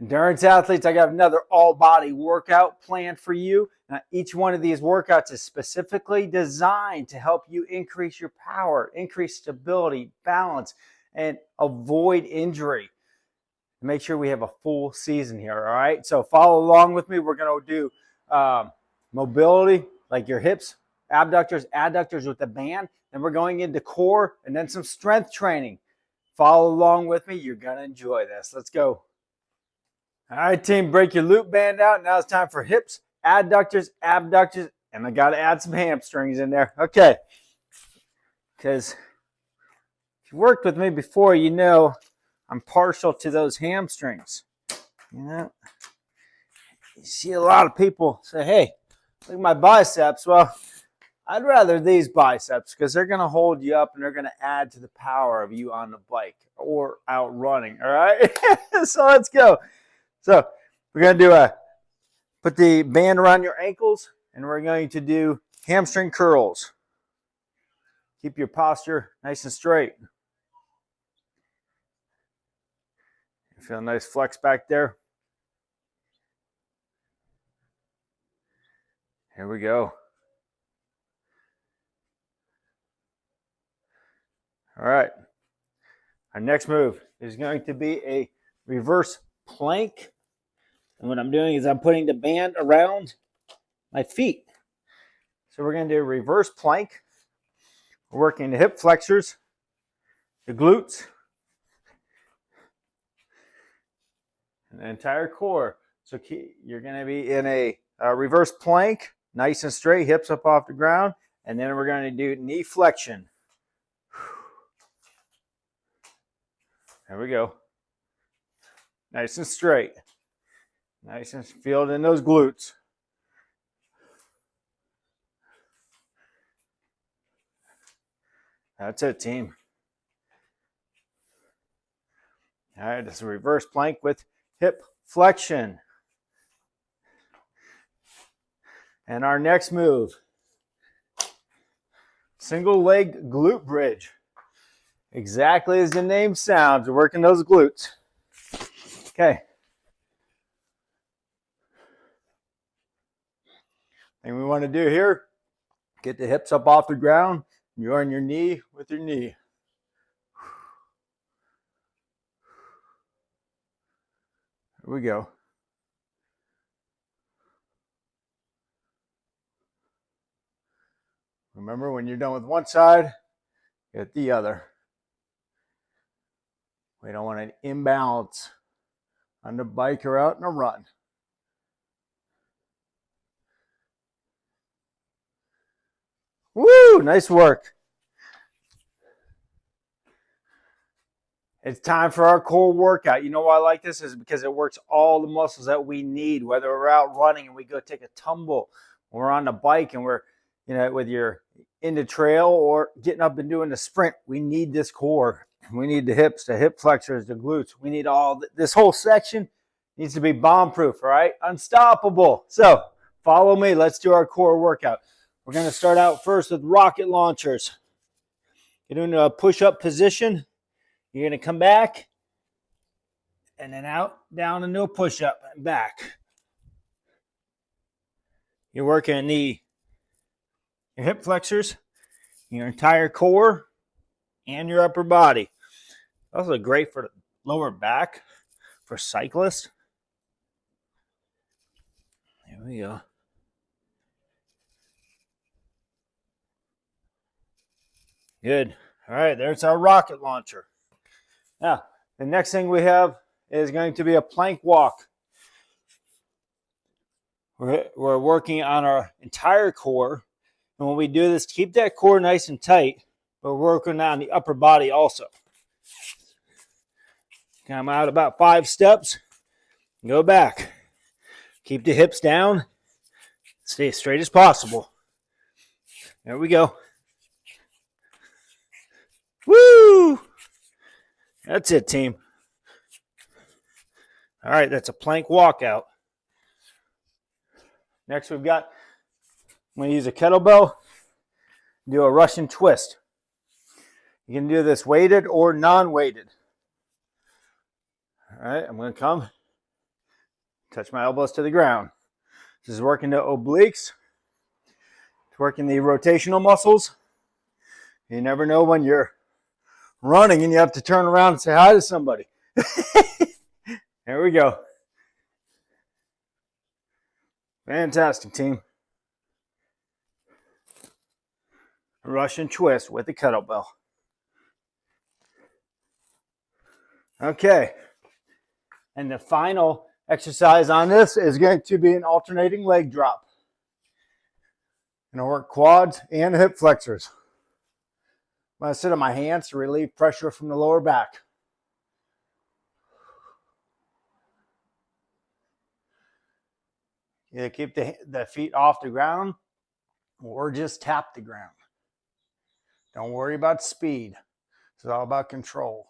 Endurance athletes, I got another all-body workout planned for you. Now, each one of these workouts is specifically designed to help you increase your power, increase stability, balance, and avoid injury. Make sure we have a full season here, all right? So follow along with me. We're going to do mobility, like your hips, abductors, adductors with the band. Then we're going into core and then some strength training. Follow along with me. You're going to enjoy this. Let's go. All right, team, break your loop band out. Now it's time for hips, adductors, abductors, and I got to add some hamstrings in there. Okay, because if you worked with me before, you know I'm partial to those hamstrings. You know, you see a lot of people say, hey, look at my biceps. Well, I'd rather these biceps because they're going to hold you up and they're going to add to the power of you on the bike or out running, all right? So let's go. So we're going to do put the band around your ankles, and we're going to do hamstring curls. Keep your posture nice and straight. You feel a nice flex back there. Here we go. All right. Our next move is going to be a reverse plank. And what I'm doing is I'm putting the band around my feet. So we're going to do a reverse plank. We're working the hip flexors, the glutes, and the entire core. So you're going to be in a reverse plank, nice and straight, hips up off the ground. And then we're going to do knee flexion. There we go. Nice and straight. Nice and feel it in those glutes. That's it, team. All right, this is a reverse plank with hip flexion. And our next move, single leg glute bridge. Exactly as the name sounds, we're working those glutes. Okay. Thing we want to do here, get the hips up off the ground. You're on your knee with your knee. Here we go. Remember, when you're done with one side, get the other. We don't want an imbalance on the bike or out in a run. Woo! Nice work. It's time for our core workout. You know why I like this? Is because it works all the muscles that we need, whether we're out running and we go take a tumble, or we're on the bike and we're, whether you're in the trail or getting up and doing the sprint, we need this core. We need the hips, the hip flexors, the glutes. We need this whole section needs to be bomb-proof, all right? Unstoppable. So follow me. Let's do our core workout. We're going to start out first with rocket launchers. Get into a push-up position. You're going to come back and then out, down into a push-up and back. You're working your hip flexors, your entire core, and your upper body. Also great for the lower back for cyclists. There we go. Good. All right, there's our rocket launcher. Now, the next thing we have is going to be a plank walk. We're working on our entire core. And when we do this, keep that core nice and tight, but we're working on the upper body also. Come out about 5 steps, go back. Keep the hips down, stay as straight as possible. There we go. Woo! That's it, team. All right, that's a plank walkout. Next, I'm going to use a kettlebell, do a Russian twist. You can do this weighted or non-weighted. All right, I'm going to come Touch my elbows to the ground. This is working the obliques. It's working the rotational muscles. You never know when you're running and you have to turn around and say hi to somebody. There we go. Fantastic, team. Russian twist with the kettlebell. Okay. And the final exercise on this is going to be an alternating leg drop. I'm going to work quads and hip flexors. I'm going to sit on my hands to relieve pressure from the lower back. Either keep the feet off the ground or just tap the ground. Don't worry about speed. It's all about control.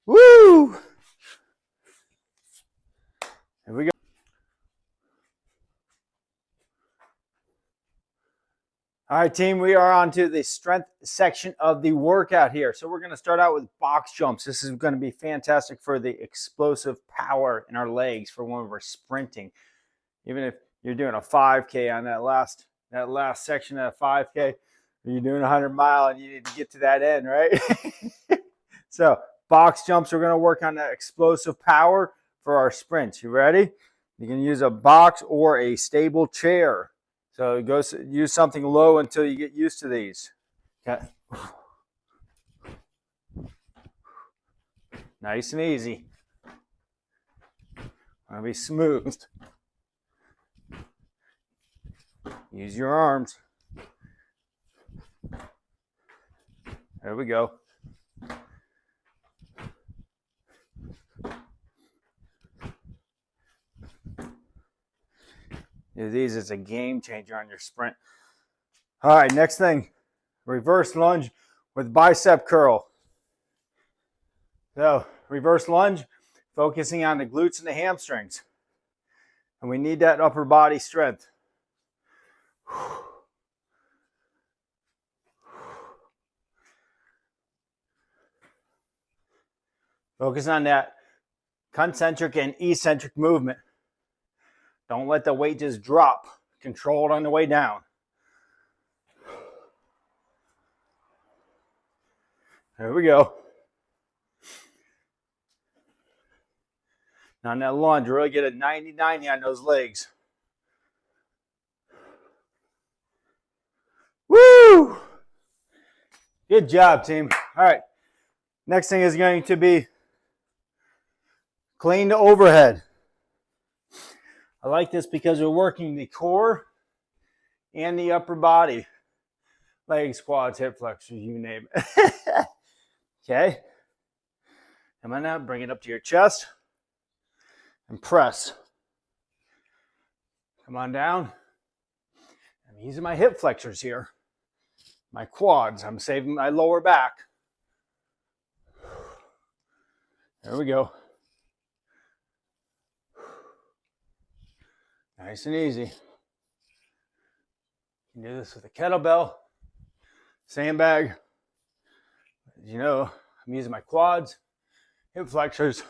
Woo! Here we go. All right, team, we are on to the strength section of the workout here. So we're going to start out with box jumps. This is going to be fantastic for the explosive power in our legs for when we're sprinting. Even if you're doing a 5K on that last section of 5K, you're doing a 100-mile and you need to get to that end, right? So box jumps, we're going to work on that explosive power for our sprints. You ready? You can use a box or a stable chair. So use something low until you get used to these. Okay. Nice and easy. Want to be smooth. Use your arms. There we go. These is a game changer on your sprint. All right, next thing, reverse lunge with bicep curl. So reverse lunge, focusing on the glutes and the hamstrings. And we need that upper body strength. Focus on that concentric and eccentric movement. Don't let the weight just drop. Control it on the way down. There we go. Now on that lunge, really get a 90-90 on those legs. Woo! Good job, team. All right. Next thing is going to be clean to overhead. I like this because we're working the core and the upper body. Legs, quads, hip flexors, you name it. Okay. Come on now, bring it up to your chest and press. Come on down. I'm using my hip flexors here. My quads, I'm saving my lower back. There we go. Nice and easy. You can do this with a kettlebell, sandbag. As you know, I'm using my quads, hip flexors,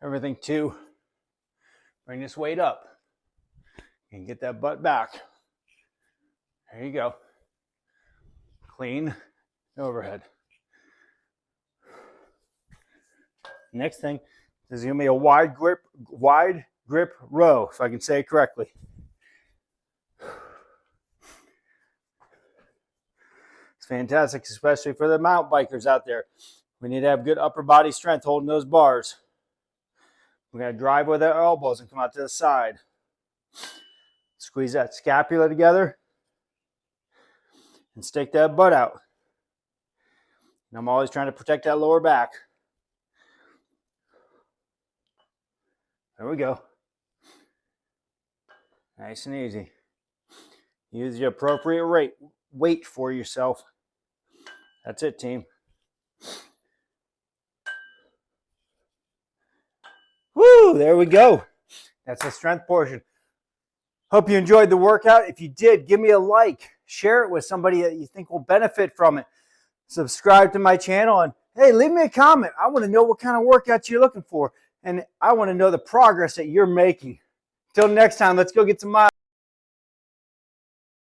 everything to bring this weight up and get that butt back. There you go. Clean overhead. Next thing is going to be a wide grip row, if I can say it correctly. It's fantastic, especially for the mountain bikers out there. We need to have good upper body strength holding those bars. We're going to drive with our elbows and come out to the side. Squeeze that scapula together and stick that butt out. And I'm always trying to protect that lower back. There we go. Nice and easy. Use the appropriate weight for yourself. That's it, team. Woo, there we go. That's the strength portion. Hope you enjoyed the workout. If you did, give me a like. Share it with somebody that you think will benefit from it. Subscribe to my channel, and hey, leave me a comment. I want to know what kind of workouts you're looking for, and I want to know the progress that you're making. Until next time, let's go get some miles.